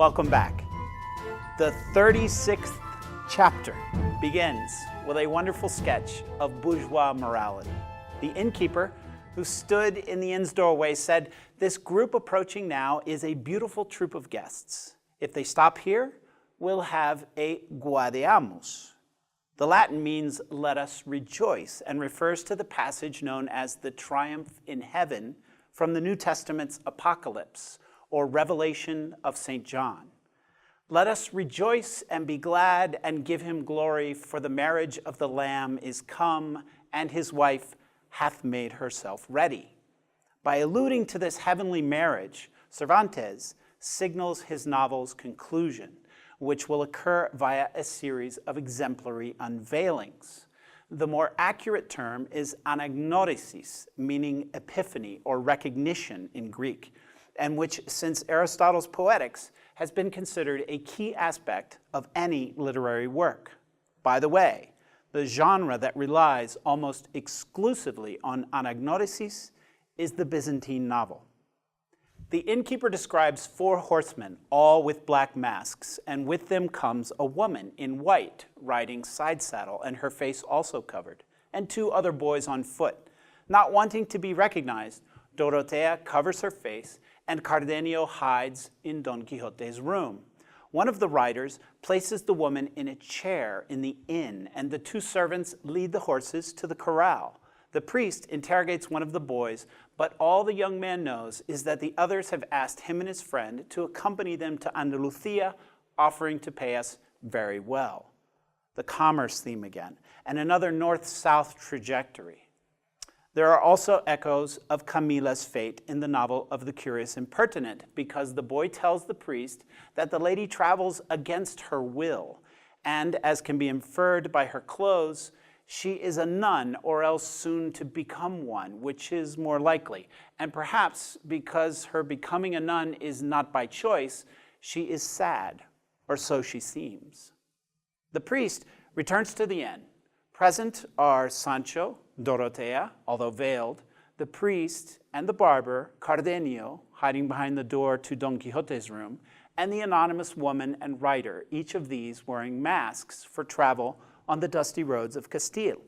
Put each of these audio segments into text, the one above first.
Welcome back. The 36th chapter begins with a wonderful sketch of bourgeois morality. The innkeeper, who stood in the inn's doorway, said, "This group approaching now is a beautiful troop of guests. If they stop here, we'll have a guardeamus." The Latin means "let us rejoice" and refers to the passage known as the Triumph in Heaven from the New Testament's Apocalypse, or Revelation of St. John. Let us rejoice and be glad and give him glory, for the marriage of the Lamb is come, and his wife hath made herself ready. By alluding to this heavenly marriage, Cervantes signals his novel's conclusion, which will occur via a series of exemplary unveilings. The more accurate term is anagnorisis, meaning epiphany or recognition in Greek, and which, since Aristotle's Poetics, has been considered a key aspect of any literary work. By the way, the genre that relies almost exclusively on anagnorisis is the Byzantine novel. The innkeeper describes 4 horsemen, all with black masks, and with them comes a woman in white, riding side saddle, and her face also covered, and 2 other boys on foot. Not wanting to be recognized, Dorotea covers her face, and Cardenio hides in Don Quixote's room. One of the riders places the woman in a chair in the inn, and the 2 servants lead the horses to the corral. The priest interrogates one of the boys, but all the young man knows is that the others have asked him and his friend to accompany them to Andalusia, offering to pay us very well. The commerce theme again, and another north-south trajectory. There are also echoes of Camilla's fate in the novel of The Curious Impertinent, because the boy tells the priest that the lady travels against her will, and as can be inferred by her clothes, she is a nun or else soon to become one, which is more likely. And perhaps because her becoming a nun is not by choice, she is sad, or so she seems. The priest returns to the inn. Present are Sancho, Dorotea, although veiled, the priest and the barber, Cardenio, hiding behind the door to Don Quixote's room, and the anonymous woman and writer, each of these wearing masks for travel on the dusty roads of Castile.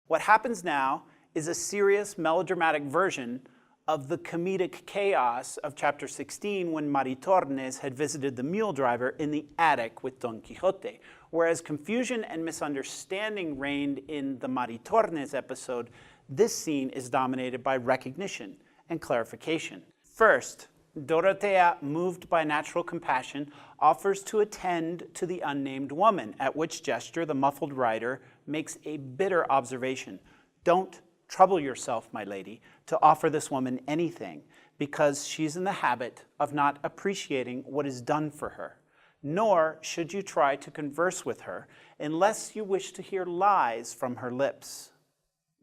What happens now is a serious melodramatic version of the comedic chaos of chapter 16 when Maritornes had visited the mule driver in the attic with Don Quixote. Whereas confusion and misunderstanding reigned in the Maritornes episode, this scene is dominated by recognition and clarification. First, Dorotea, moved by natural compassion, offers to attend to the unnamed woman, at which gesture the muffled rider makes a bitter observation. "Don't trouble yourself, my lady, to offer this woman anything, because she's in the habit of not appreciating what is done for her. Nor should you try to converse with her unless you wish to hear lies from her lips."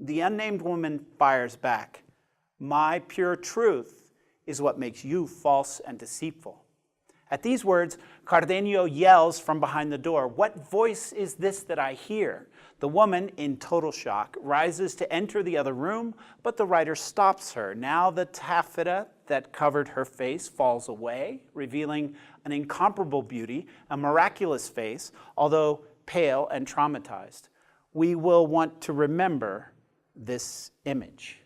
The unnamed woman fires back, "My pure truth is what makes you false and deceitful." At these words, Cardenio yells from behind the door, "What voice is this that I hear?" The woman, in total shock, rises to enter the other room, but the writer stops her. Now the taffeta that covered her face falls away, revealing an incomparable beauty, a miraculous face, although pale and traumatized. We will want to remember this image.